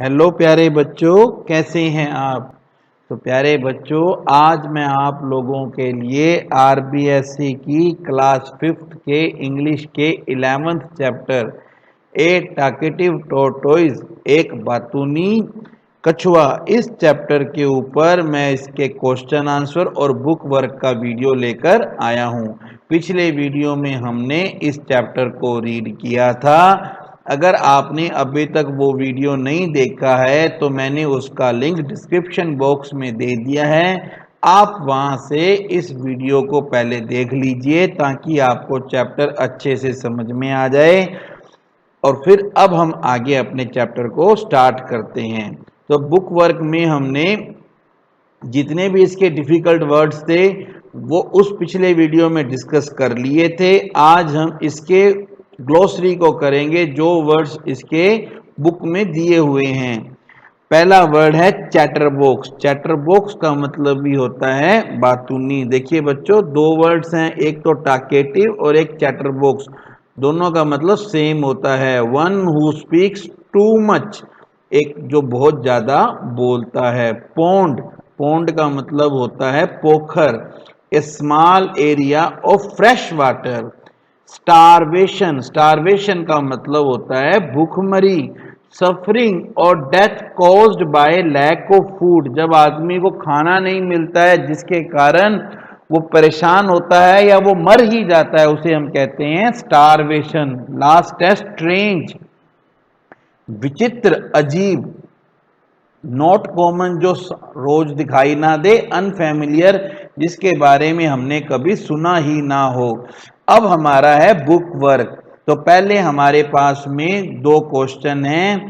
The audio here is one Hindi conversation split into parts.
हेलो प्यारे बच्चों, कैसे हैं आप। तो प्यारे बच्चों, आज मैं आप लोगों के लिए आरबीएससी की क्लास 5th के इंग्लिश के 11th चैप्टर ए टाकेटिव टोटोइज, एक बातूनी कछुआ, इस चैप्टर के ऊपर मैं इसके क्वेश्चन आंसर और बुक वर्क का वीडियो लेकर आया हूं। पिछले वीडियो में हमने इस चैप्टर को रीड किया था। अगर आपने अभी तक वो वीडियो नहीं देखा है तो मैंने उसका लिंक डिस्क्रिप्शन बॉक्स में दे दिया है। आप वहां से इस वीडियो को पहले देख लीजिए ताकि आपको चैप्टर अच्छे से समझ में आ जाए। और फिर अब हम आगे अपने चैप्टर को स्टार्ट करते हैं। तो बुक वर्क में हमने जितने भी इसके डिफिकल्ट वर्ड्स थे वो उस पिछले वीडियो में डिस्कस कर लिए थे। आज हम इसके ग्लोसरी को करेंगे जो वर्ड्स इसके बुक में दिए हुए हैं। पहला वर्ड है चैटर बॉक्स। चैटर बॉक्स का मतलब भी होता है बातूनी। देखिए बच्चों, दो वर्ड्स हैं, एक तो टाकेटिव और एक चैटर बॉक्स। दोनों का मतलब सेम होता है, one who speaks too much, एक जो बहुत ज्यादा बोलता है। पोंड, पोंड का मतलब होता है पोखर, a small area of fresh water. Starvation, starvation का मतलब होता है भूखमरी। सफरिंग और death caused by lack of food, जब आदमी को खाना नहीं मिलता है जिसके कारण वो परेशान होता है या वो मर ही जाता है, उसे हम कहते हैं स्टारवेशन। लास्ट है स्ट्रेंज, विचित्र, अजीब। नॉट कॉमन, जो रोज दिखाई ना दे। अनफेमिलियर, जिसके बारे में हमने कभी सुना ही ना हो। अब हमारा है बुक वर्क। तो पहले हमारे पास में दो क्वेश्चन हैं।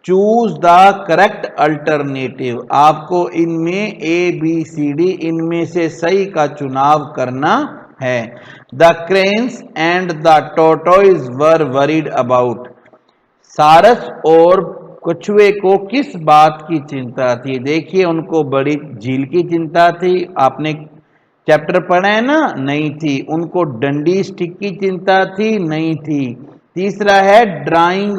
चूज द करेक्ट अल्टरनेटिव, आपको इनमें ए बी सी डी इनमें से सही का चुनाव करना है। The cranes and the tortoise were worried about, सारस और कछुए को किस बात की चिंता थी। देखिए, उनको बड़ी झील की चिंता थी। आपने चैप्टर पढ़ा है ना, नहीं थी। उनको डंडी स्टिक की चिंता थी, नहीं थी। तीसरा है ड्राइंग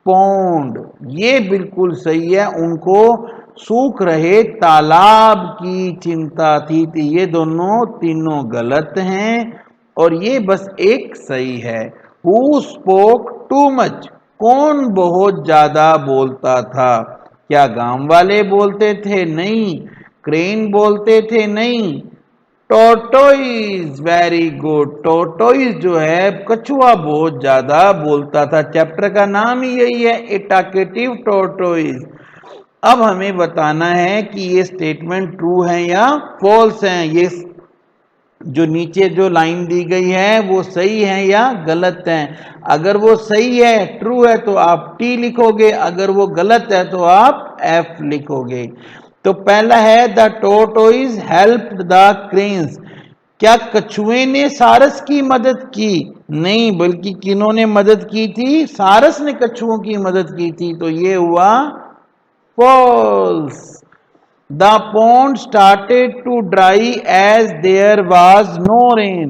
पौंड, ये बिल्कुल सही है, उनको सूख रहे तालाब की चिंता थी। तो ये दोनों तीनों गलत हैं और ये बस एक सही है। हु स्पोक टू मच, कौन बहुत ज्यादा बोलता था। क्या गांव वाले बोलते थे? नहीं। क्रेन बोलते थे? नहीं। Tortoise, very good. टोटोइज जो है कछुआ बहुत ज्यादा बोलता था। चैप्टर का नाम ही यही है, ए टाकेटिव टोटोइज। अब हमें बताना है कि ये स्टेटमेंट ट्रू है या फॉल्स है। ये जो नीचे जो लाइन दी गई है वो सही है या गलत है। अगर वो सही है, ट्रू है, तो आप टी लिखोगे, अगर वो गलत है तो आप एफ लिखोगे। तो पहला है the tortoise helped the cranes, क्या कछुए ने सारस की मदद की? नहीं, बल्कि किन्होंने मदद की थी? सारस ने कछुओं की मदद की थी। तो ये हुआ false. The pond started to dry as there was no rain,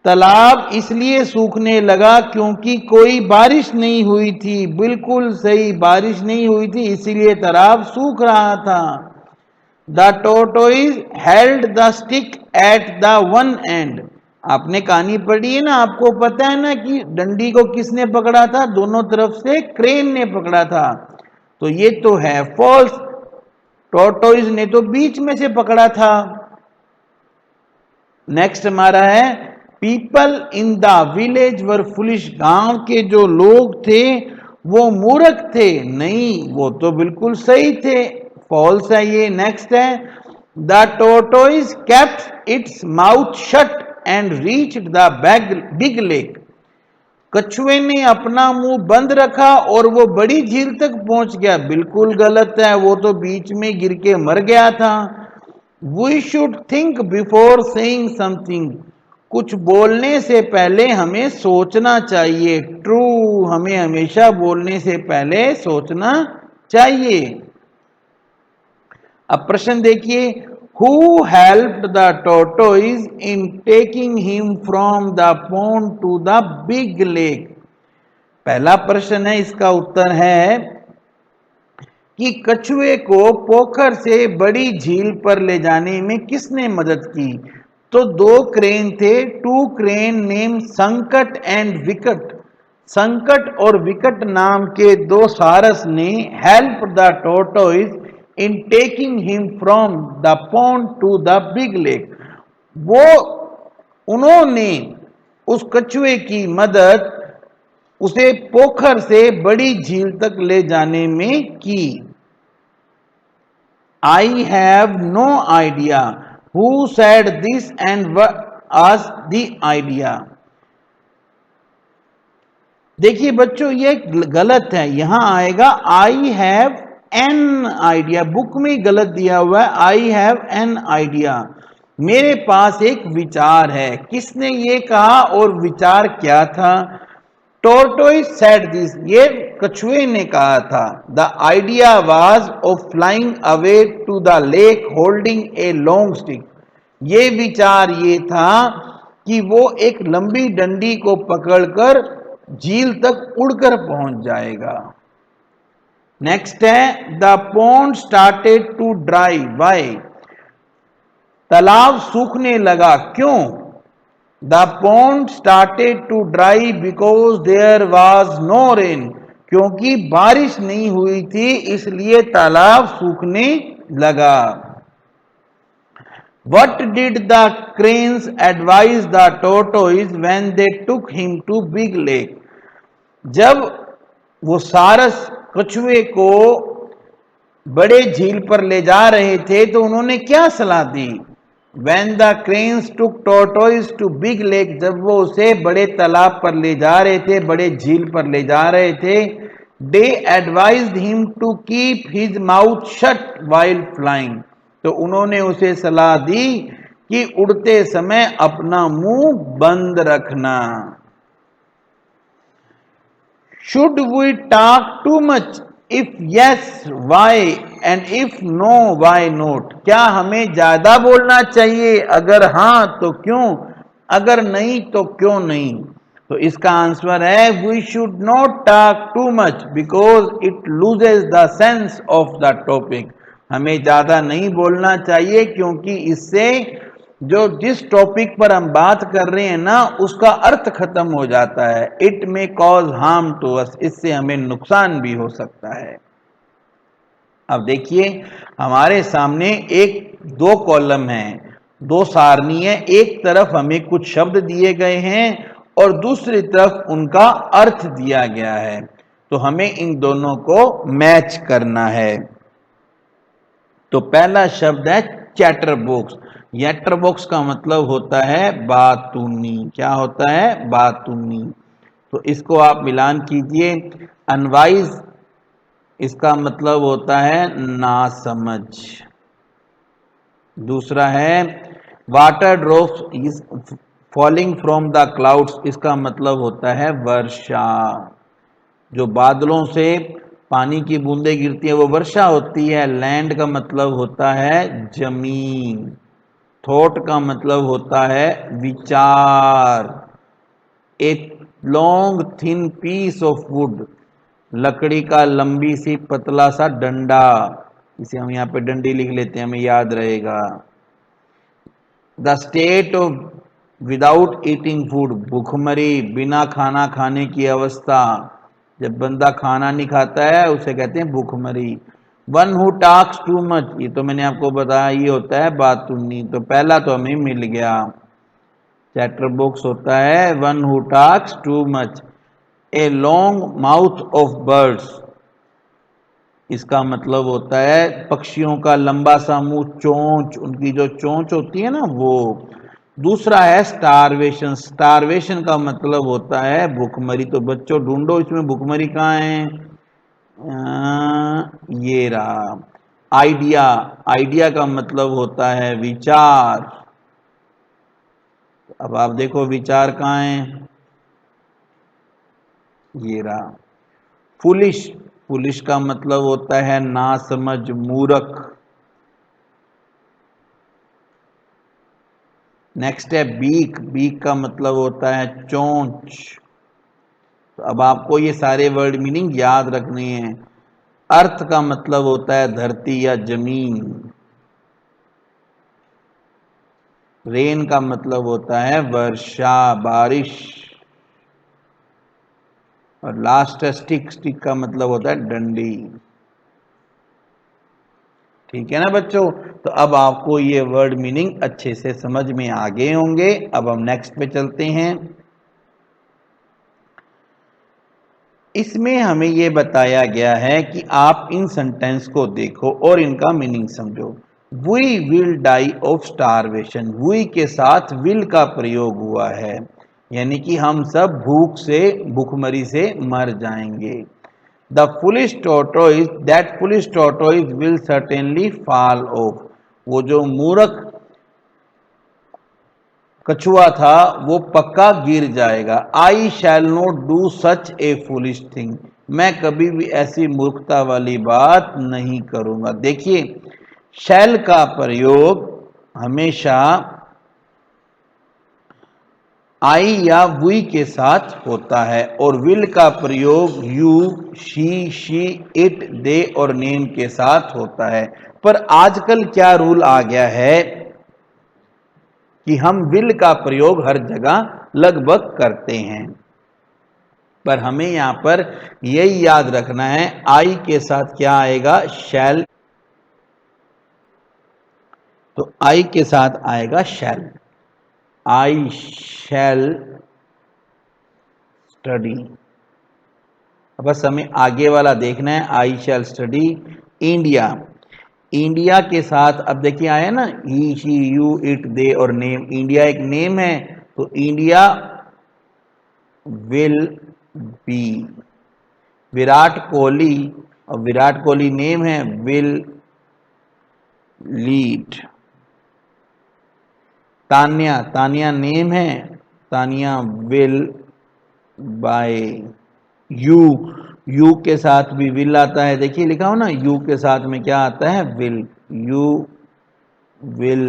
तालाब इसलिए सूखने लगा क्योंकि कोई बारिश नहीं हुई थी। बिल्कुल सही, बारिश नहीं हुई थी इसीलिए तालाब सूख रहा था। The tortoise held the stick at the one and, आपने कहानी पढ़ी है ना, आपको पता है ना कि डंडी को किसने पकड़ा था? दोनों तरफ से क्रेन ने पकड़ा था। तो ये तो है फॉल्स, टोटोइज ने तो बीच में से पकड़ा था। नेक्स्ट हमारा है people in the village were foolish, गांव के जो लोग थे वो मूर्ख थे। नहीं, वो तो बिल्कुल सही थे, फॉल्स है ये। नेक्स्ट है the tortoise kept its mouth shut and reached the big lake, कछुए ने अपना मुंह बंद रखा और वो बड़ी झील तक पहुंच गया। बिल्कुल गलत है, वो तो बीच में गिर के मर गया था। We should think before saying something, कुछ बोलने से पहले हमें सोचना चाहिए। ट्रू, हमें हमेशा बोलने से पहले सोचना चाहिए। अब प्रश्न देखिए, who helped the tortoise in taking him from the pond to the big lake, पहला प्रश्न है, इसका उत्तर है कि कछुए को पोखर से बड़ी झील पर ले जाने में किसने मदद की। तो दो क्रेन थे, two crane name Sankat and Vikat. Sankat और विकट नाम के दो सारस ने help the tortoise in taking him from the pond to the big lake. वो उन्होंने उस कछुए की मदद उसे पोखर से बड़ी झील तक ले जाने में की। I have no idea who said this and what was the idea। देखिए बच्चों, ये गलत है, यहां आएगा I have an idea. Book में गलत दिया हुआ है, आई हैव एन आइडिया, मेरे पास एक विचार है। किसने ये कहा और विचार क्या था? टोर्टोइज सेड दिस, ये कछुए ने कहा था। The idea was of flying away to the lake holding a long stick. ये विचार ये था कि वो एक लंबी डंडी को पकड़कर झील तक उड़कर पहुंच जाएगा। नेक्स्ट है, the pond started to dry, why. तालाब सूखने लगा, क्यों? The pond started to dry because there was no rain. क्योंकि बारिश नहीं हुई थी, इसलिए तालाब सूखने लगा। What did the cranes advise the tortoise when they took him to big lake? जब वो सारस कछुए को बड़े झील पर ले जा रहे थे तो उन्होंने क्या सलाह दी? When the cranes took tortoise to big lake, जब वो उसे बड़े तालाब पर ले जा रहे थे, बड़े झील पर ले जा रहे थे, they advised him to keep his mouth shut while flying। तो उन्होंने उसे सलाह दी कि उड़ते समय अपना मुंह बंद रखना। Should we talk too much? If yes, why? And if no, why not? क्या हमें ज्यादा बोलना चाहिए? अगर हाँ तो क्यों? अगर नहीं तो क्यों नहीं? तो इसका आंसर है, we should not talk too much because it loses the sense of the topic। हमें ज्यादा नहीं बोलना चाहिए क्योंकि इससे जो जिस टॉपिक पर हम बात कर रहे हैं ना, उसका अर्थ खत्म हो जाता है। It may cause harm to us, इससे हमें नुकसान भी हो सकता है। अब देखिए, हमारे सामने दो कॉलम हैं, दो सारणी है। एक तरफ हमें कुछ शब्द दिए गए हैं और दूसरी तरफ उनका अर्थ दिया गया है। तो हमें इन दोनों को मैच करना है। तो पहला शब्द है चैटर बॉक्स। चैटर बॉक्स का मतलब होता है बातूनी। क्या होता है? बातूनी। तो इसको आप मिलान कीजिए। अनवाइज, इसका मतलब होता है नासमझ। दूसरा है water drops is falling from the clouds, इसका मतलब होता है वर्षा। जो बादलों से पानी की बूंदें गिरती है वो वर्षा होती है। लैंड का मतलब होता है जमीन। थॉट का मतलब होता है विचार। A long thin piece of wood, लकड़ी का लंबी सी पतला सा डंडा। इसे हम यहाँ पे डंडी लिख लेते हैं, हमें याद रहेगा। The state of without eating food, भूखमरी, बिना खाना खाने की अवस्था। जब बंदा खाना नहीं खाता है उसे कहते हैं भूखमरी। One who talks too much, ये तो मैंने आपको बताया, ये होता है बातूनी। तो पहला तो हमें मिल गया। चैटर बॉक्स होता है one who talks too much. A long mouth of birds, इसका मतलब होता है पक्षियों का लंबा सा मुंह, चोंच, उनकी जो चोंच होती है ना वो। दूसरा है स्टारवेशन। स्टारवेशन का मतलब होता है भूखमरी। तो बच्चों ढूंढो इसमें भूखमरी कहाँ है? ये रहा। आइडिया, आइडिया का मतलब होता है विचार। अब आप देखो विचार कहाँ है? ये रहा। फुलिश, फुलिश का मतलब होता है नासमझ, मूर्ख। नेक्स्ट है बीक। बीक का मतलब होता है चोंच। तो अब आपको ये सारे वर्ड मीनिंग याद रखने हैं। अर्थ का मतलब होता है धरती या जमीन। रेन का मतलब होता है वर्षा, बारिश। और लास्ट है स्टिक। स्टिक का मतलब होता है डंडी। ठीक है ना बच्चों। तो अब आपको ये वर्ड मीनिंग अच्छे से समझ में आ गए होंगे। अब हम नेक्स्ट पे चलते हैं। इसमें हमें यह बताया गया है कि आप इन सेंटेंस को देखो और इनका मीनिंग समझो। We will die of starvation. We के साथ विल का प्रयोग हुआ है, यानी कि हम सब भूखमरी से मर जाएंगे। The foolish tortoise, that foolish tortoise will certainly fall off. वो जो मूर्ख कछुआ था वो पक्का गिर जाएगा। I shall not do such a foolish thing. मैं कभी भी ऐसी मूर्खता वाली बात नहीं करूंगा। देखिए, शैल का प्रयोग हमेशा आई या वी के साथ होता है और विल का प्रयोग यू, शी, इट, दे और नेम के साथ होता है। पर आजकल क्या रूल आ गया है कि हम विल का प्रयोग हर जगह लगभग करते हैं। पर हमें यहां पर यही याद रखना है, आई के साथ क्या आएगा? शैल। तो आई के साथ आएगा शैल। आई शैल स्टडी। बस हमें आगे वाला देखना है। I shall study India. India के साथ अब देखिए आया ना, he, she, you, it, they और नेम। इंडिया एक नेम है, तो India will be. Virat Kohli, और विराट कोहली नेम है, will lead. Tanya, Tanya name है, Tanya will buy. You, you के साथ भी विल आता है। देखिए लिखा हो ना, यू के साथ में क्या आता है? विल। You will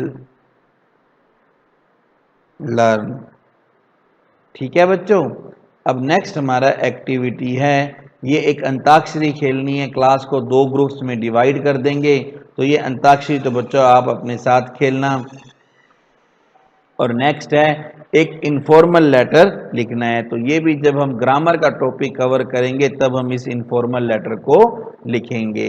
learn. ठीक है बच्चों। अब नेक्स्ट हमारा एक्टिविटी है, ये एक अंताक्षरी खेलनी है। क्लास को 2 ग्रुप्स में डिवाइड कर देंगे। तो ये अंताक्षरी तो बच्चों आप अपने साथ खेलना। और नेक्स्ट है एक इनफॉर्मल लेटर लिखना है। तो ये भी जब हम ग्रामर का टॉपिक कवर करेंगे तब हम इस इनफॉर्मल लेटर को लिखेंगे।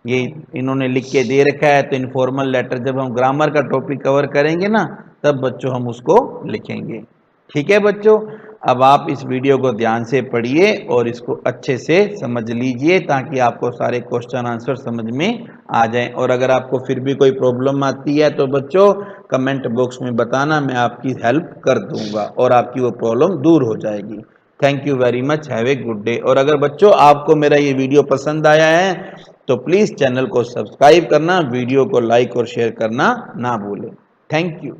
ये इन्होंने लिख के दे रखा है, तो इनफॉर्मल लेटर जब हम ग्रामर का टॉपिक कवर करेंगे ना, तब बच्चों हम उसको लिखेंगे। ठीक है बच्चों। अब आप इस वीडियो को ध्यान से पढ़िए और इसको अच्छे से समझ लीजिए, ताकि आपको सारे क्वेश्चन आंसर समझ में आ जाएं। और अगर आपको फिर भी कोई प्रॉब्लम आती है तो बच्चों कमेंट बॉक्स में बताना, मैं आपकी हेल्प कर दूंगा और आपकी वो प्रॉब्लम दूर हो जाएगी। Thank you very much. Have a good day. और अगर बच्चों आपको मेरा ये वीडियो पसंद आया है तो प्लीज़ चैनल को सब्सक्राइब करना, वीडियो को लाइक और शेयर करना ना भूलें। Thank you.